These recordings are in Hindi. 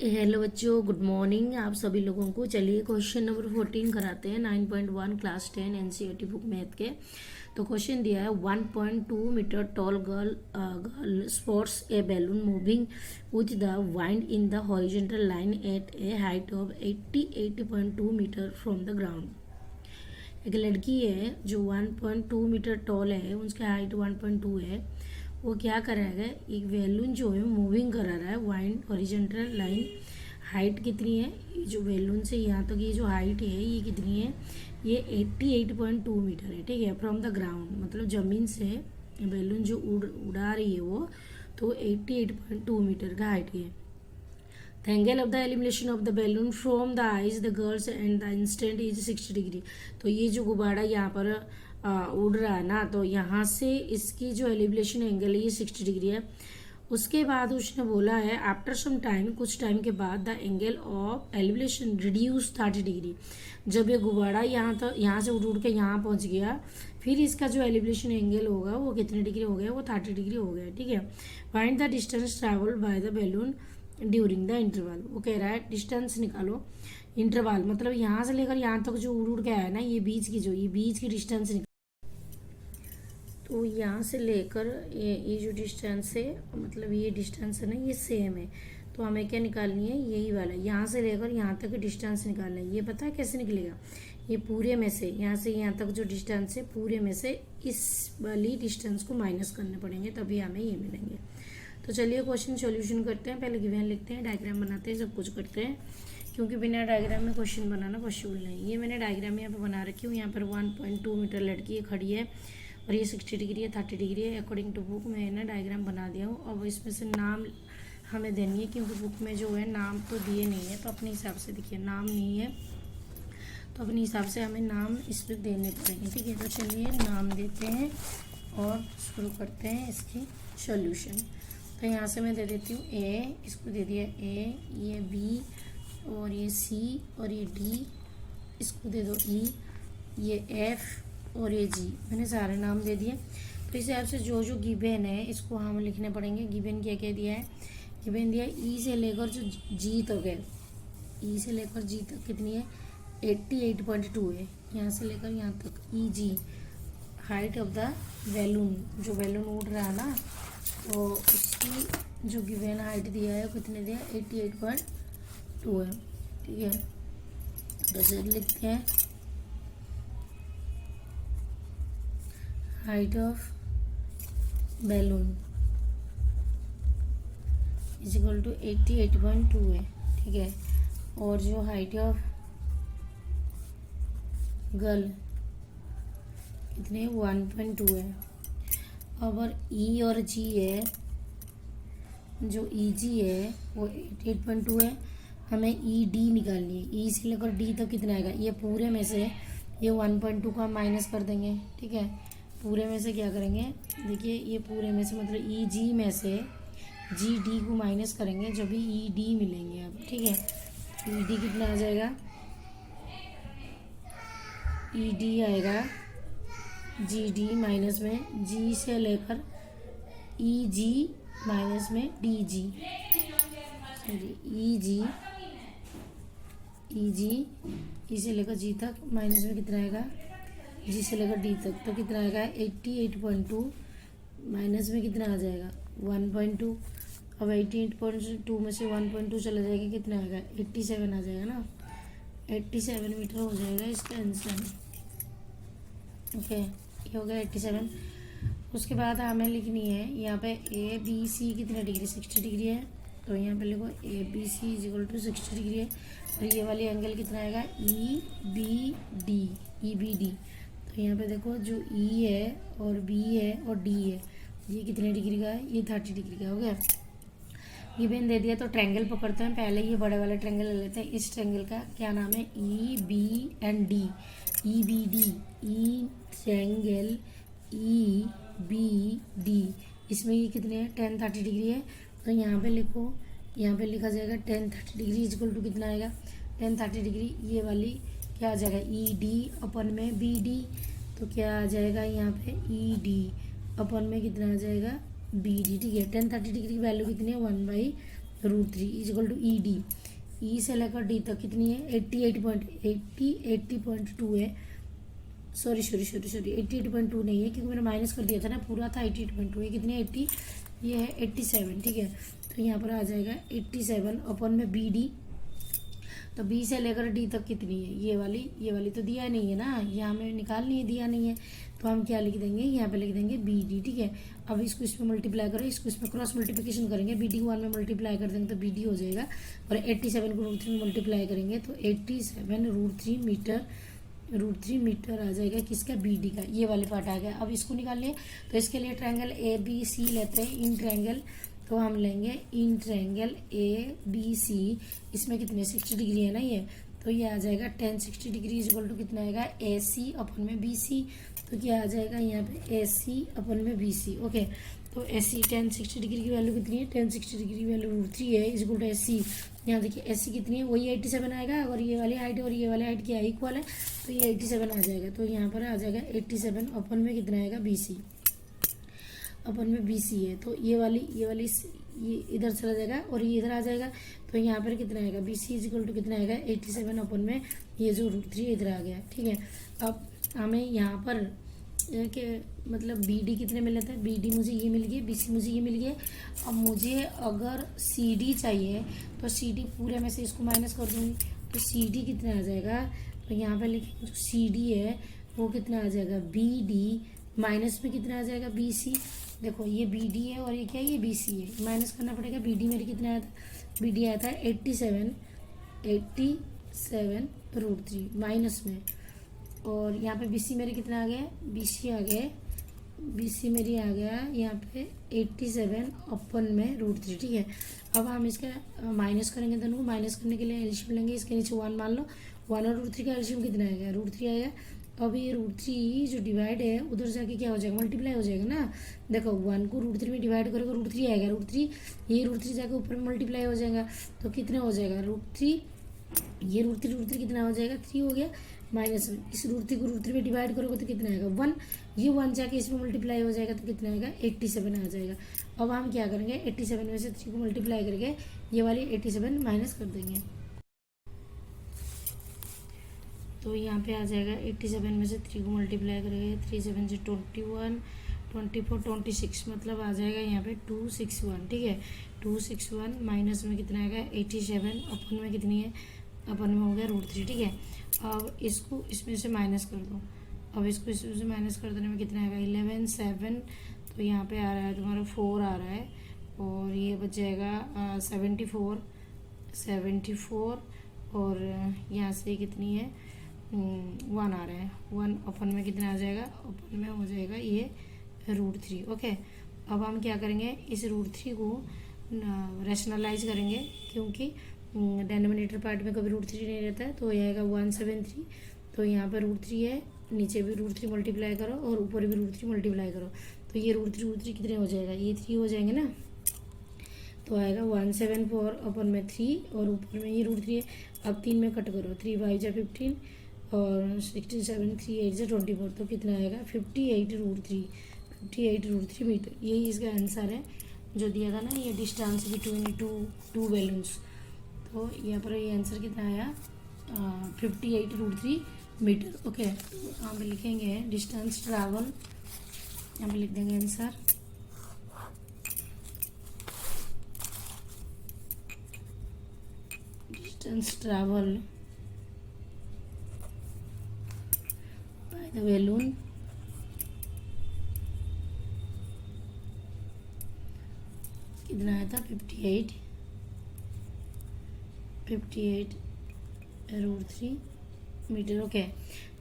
हेलो बच्चों, गुड मॉर्निंग आप सभी लोगों को। चलिए क्वेश्चन नंबर 14 कराते हैं 9.1 क्लास 10 एनसीईआरटी बुक मैथ के। तो क्वेश्चन दिया है 1.2 metre tall girl spots a balloon moving with the wind in the horizontal line at a height of 88.2 metre from the ground. एक लड़की है जो 1.2 मीटर टॉल है, उसकी हाइट 1.2 है। वो क्या कर रहा है, एक बैलून जो है मूविंग करा रहा है वाइंड हॉरिजॉन्टल लाइन। हाइट कितनी है, ये जो बैलून से यहाँ तक ये जो हाइट है ये कितनी है, ये 88.2 मीटर है। ठीक है, फ्रॉम द ग्राउंड मतलब ज़मीन से बैलून जो उड़ा रही है वो, तो 88.2 मीटर का हाइट है। The angle of the elimination of the balloon from the eyes, the girls and the instant is 60 degree. तो ये जो गुब्बारा यहाँ पर उड़ रहा है ना, तो यहाँ से इसकी जो एलिमिनेशन एंगल है ये 60 डिग्री है। उसके बाद उसने बोला है आफ्टर सम टाइम, कुछ टाइम के बाद, the angle of elimination reduce 30 degree. जब ये गुब्बारा यहाँ से उड़ उड़ के यहाँ पहुँच गया, फिर इसका जो एलिमिनेशन एंगल होगा वो कितने डिग्री हो गया, वो 30 डिग्री हो गया। ठीक है, find the distance travelled bye the balloon during the interval. वो कह रहा है डिस्टेंस निकालो। इंटरवल मतलब यहाँ से लेकर यहाँ तक जो उड़ उड़ के आया ना, ये बीच की डिस्टेंस निकालो। तो यहाँ से लेकर ये जो डिस्टेंस है, मतलब ये डिस्टेंस है ना, ये सेम है। तो हमें क्या निकालनी है, यही वाला। यहाँ से लेकर यहाँ तक डिस्टेंस निकालना है। ये पता है कैसे निकलेगा, ये पूरे में से यहाँ तक जो डिस्टेंस है, पूरे में से इस वाली डिस्टेंस को माइनस करने पड़ेंगे, तभी हमें ये मिलेंगे। तो चलिए क्वेश्चन सॉल्यूशन करते हैं। पहले गिवन लिखते हैं, डायग्राम बनाते हैं, सब कुछ करते हैं, क्योंकि बिना डायग्राम में क्वेश्चन बनाना पॉसिबल नहीं। ये मैंने डायग्राम यहाँ पर बना रखी हूँ। यहाँ पर 1.2 मीटर लड़की है, खड़ी है, और ये 60 डिग्री है, 30 डिग्री है। अकॉर्डिंग टू बुक मैं ना डायग्राम बना दिया हूँ। अब इसमें से नाम हमें देनी है, क्योंकि बुक में जो है नाम तो दिए नहीं है, तो अपने हिसाब से देखिए, नाम नहीं है तो अपने हिसाब से हमें नाम इस पर देने पड़ेंगे। ठीक है, तो चलिए नाम देते हैं और शुरू करते हैं इसकी सॉल्यूशन। तो यहाँ से मैं दे देती हूँ ए, इसको दे दिया ए, ये बी, और ये सी, और ये डी, इसको दे दो ई, ये एफ, और ये जी। मैंने सारे नाम दे दिए। तो इस हिसाब से जो जो गिवन है इसको हम लिखने पड़ेंगे। गिवन क्या क्या दिया है, गिवन दिया है ई से लेकर जो जी तक है, ई से लेकर जी तक कितनी है, 88.2 है। यहाँ से लेकर यहाँ तक ई जी। हाइट ऑफ द बैलून, जो बैलून उड़ रहा है ना, तो उसकी जो गिवन हाइट दिया है कितने दिया, 88.2 है। ठीक है, जैसे लिखते हैं height of balloon is equal to 88.2 है। ठीक है, और जो हाइट ऑफ गर्ल कितने, 1.2 है। और ई और जी है, जो ई जी है वो 88.2 है। हमें ई डी निकालनी है। ई से लेकर डी तक कितना आएगा, ये पूरे में से ये 1.2 को हम माइनस कर देंगे। ठीक है, पूरे में से क्या करेंगे, देखिए ये पूरे में से मतलब ई जी में से जी डी को माइनस करेंगे, जब भी ई डी मिलेंगे। अब ठीक है, ई डी कितना आ जाएगा, ई डी आएगा जी डी माइनस में जी से लेकर ई जी माइनस में डी जी, सॉरी ई जी, ई से लेकर जी तक माइनस में कितना आएगा, जी से लेकर डी तक, तो कितना आएगा 88.2 माइनस में कितना आ जाएगा 1.2। अब 88.2 में से 1.2 चला जाएगा, कितना आएगा 87 आ जाएगा ना, 87 मीटर हो जाएगा इसका आंसर। ओके, ये हो गया 87। उसके बाद हमें लिखनी है यहाँ पे ए बी सी कितने डिग्री, 60 डिग्री है। तो यहाँ पे लिखो A B C is equal to 60 degree है। और ये वाली एंगल कितना आएगा, E B D, E B D. तो यहाँ पे देखो जो ई है और बी है और डी है, ये कितने डिग्री का है, ये 30 डिग्री का हो गया। गिवन दे दिया तो ट्रायंगल पकड़ते हैं। पहले ये बड़े वाले ट्रायंगल ले लेते हैं। इस ट्रायंगल का क्या नाम है, E B and D, E B D, E triangle E B D. इसमें ये कितने हैं, 10-30 डिग्री है। तो यहाँ पे लिखो, यहाँ पे लिखा जाएगा 10-30 डिग्री इक्वल टू कितना आएगा, 10-30 डिग्री ये वाली क्या आ जाएगा, ई डी अपन में बी डी। तो क्या आ जाएगा यहाँ पे ई डी अपन में कितना आ जाएगा, बी डी। ठीक है, 10-30 डिग्री की वैल्यू कितनी है, 1/2 √3 इजिकल टू ई डी। ई से लेकर डी तक कितनी है 80.2 है। सॉरी 88.2 नहीं है क्योंकि मैंने माइनस कर दिया था ना, पूरा था 88.2। ये कितनी है 80, ये है 87, ठीक है। तो यहाँ पर आ जाएगा 87 अपन में बी डी। तो बी से लेकर डी तक कितनी है, ये वाली तो दिया नहीं है ना, यहाँ हमें निकालनी है, दिया नहीं है। तो हम क्या लिख देंगे, यहाँ पे लिख देंगे बी डी, ठीक है। अब इसको इसमें मल्टीप्लाई करो, इसको इसमें क्रॉस मल्टीप्लिकेशन करेंगे, बी डी को 1 में मल्टीप्लाई कर देंगे तो बी डी हो जाएगा। और 87 को √3 में मल्टीप्लाई करेंगे तो 87 √3 मीटर आ जाएगा किसका, बी डी का। ये वाले पार्ट आ गया। अब इसको निकालने तो इसके लिए ट्रायंगल ए बी सी लेते हैं, इन ट्रायंगल। तो हम लेंगे इन ट्रायंगल ए बी सी, इसमें कितने 60 डिग्री है ना ये, तो ये आ जाएगा tan 60 डिग्री इक्वल टू कितना आएगा ए सी अपन में बी सी। तो क्या आ जाएगा यहाँ पे ए सी अपन में बी सी, ओके। तो ए सी tan 60 डिग्री की वैल्यू कितनी है, tan 60 डिग्री की वैल्यू √3 है इक्वल टू ए सी। यहाँ देखिए ए सी कितनी है, वही 87 आएगा। और ये वाली हाइट और ये वाली हाइट क्या इक्वल है, तो ये 87 आ जाएगा। तो यहाँ पर आ जाएगा 87 अपन में कितना आएगा बी सी, अपन में बी सी है। तो ये वाली ये इधर चला जाएगा और ये इधर आ जाएगा। तो यहाँ पर कितना आएगा बी सी इक्वल टू कितना आएगा 87 अपन में ये जो √3 इधर आ गया, ठीक है। अब हमें यहाँ पर के मतलब बी डी कितने मिले थे, बी डी मुझे ये मिल गया, बी सी मुझे ये मिल गया। अब मुझे अगर सी डी चाहिए तो सी डी पूरे में से इसको माइनस कर दूँगी तो सी डी कितना आ जाएगा। तो यहाँ पर लिखेंगे जो सी डी है वो कितना आ जाएगा बी डी माइनस में कितना आ जाएगा बी सी। देखो ये बी डी है और ये क्या है, ये बी सी है, माइनस करना पड़ेगा। बी डी मेरे कितना आया था, बी डी आया था 87 √3 माइनस में। और यहाँ पे बी सी मेरे कितना आ गया, बी सी आ गया, बी सी मेरी आ गया यहाँ पे 87 अपन में √3, ठीक है। अब हम इसका माइनस करेंगे, दोनों को माइनस करने के लिए एलसीएम लेंगे। इसके नीचे 1 मान लो, 1 और √3 का एलसीएम कितना आएगा, √3 आएगा। अब ये √3 जो डिवाइड है उधर जाके क्या हो जाएगा, मल्टीप्लाई हो जाएगा ना। देखो 1 को √3 में डिवाइड करोगे √3 आएगा, √3 ये √3 जाके ऊपर में मल्टीप्लाई हो जाएगा। तो कितना हो जाएगा √3, ये √3 कितना हो जाएगा 3 हो गया, माइनस में इस √3 को √3 में डिवाइड करोगे तो कितना आएगा 1, ये 1 जाके इसमें मल्टीप्लाई हो जाएगा तो कितना आएगा 87 आ जाएगा। अब हम क्या करेंगे 87 में से 3 को मल्टीप्लाई करके ये वाली 87 माइनस कर देंगे। तो यहाँ पे आ जाएगा 87 में से 3 को मल्टीप्लाई करेंगे, 3 7 से 21 24 26 मतलब आ जाएगा यहाँ पे 261, ठीक है। 261 माइनस में कितना आएगा 87 अपन में कितनी है, अपन में हो गया √3, ठीक है। अब इसको इसमें से माइनस कर दो, अब इसको इसमें से माइनस कर देने में कितना आएगा 11 7, तो यहाँ पे आ रहा है तुम्हारा 4 आ रहा है और ये बच जाएगा 74 और यहाँ से कितनी है 1 आ रहा है, 1 अपन में कितना आ जाएगा, अपन में हो जाएगा ये √3, ओके। अब हम क्या करेंगे इस √3 को रैशनलाइज करेंगे क्योंकि डिनोमिनेटर पार्ट में कभी √3 नहीं रहता है। तो ये आएगा 173, तो यहाँ पर √3 है, नीचे भी √3 मल्टीप्लाई करो और ऊपर भी √3 मल्टीप्लाई करो। तो ये √3 कितने हो जाएगा, ये 3 हो जाएंगे ना। तो आएगा 174 अपन में 3 और ऊपर में ये √3 है। अब 3 में कट करो, 3 5 जा 15 और 67 3 8 जा 24, तो कितना आएगा 58 √3 मीटर। यही इसका आंसर है जो दिया था ना, ये डिस्टेंस बिटवीन टू बैलून्स। तो यहाँ पर ये आंसर कितना आया 58 √3 मीटर, ओके। तो यहाँ पे लिखेंगे डिस्टेंस ट्रैवल, यहाँ पे लिख देंगे answer distance travel by the balloon कितना आया था 58 √3 metre, okay.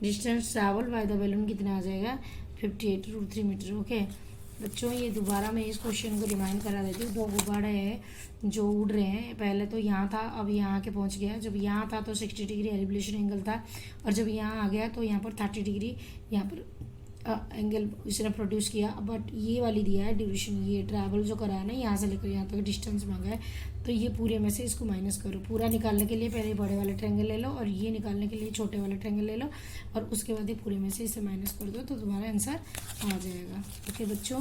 Distance travel by the balloon कितना आ जाएगा 58 √3 मीटर, ओके। बच्चों ये दोबारा मैं इस क्वेश्चन को रिमाइंड करा देती हूँ। 2 गुब्बारे हैं जो उड़ रहे हैं, पहले तो यहाँ था अब यहाँ के पहुँच गया। जब यहाँ था तो 60 डिग्री एलिवेशन एंगल था और जब यहाँ आ गया तो यहाँ पर 30 डिग्री यहाँ पर एंगल इसने प्रोड्यूस किया। बट ये वाली दिया है ड्यूरेशन, ये ट्रैवल जो करा है ना यहाँ से लेकर यहाँ तक डिस्टेंस मांगा है। तो ये पूरे में से इसको माइनस करो। पूरा निकालने के लिए पहले बड़े वाले ट्रायंगल ले लो और ये निकालने के लिए छोटे वाले ट्रायंगल ले लो और उसके बाद ये पूरे में से इसे माइनस कर दो तो तुम्हारा आंसर आ जाएगा, ओके बच्चों।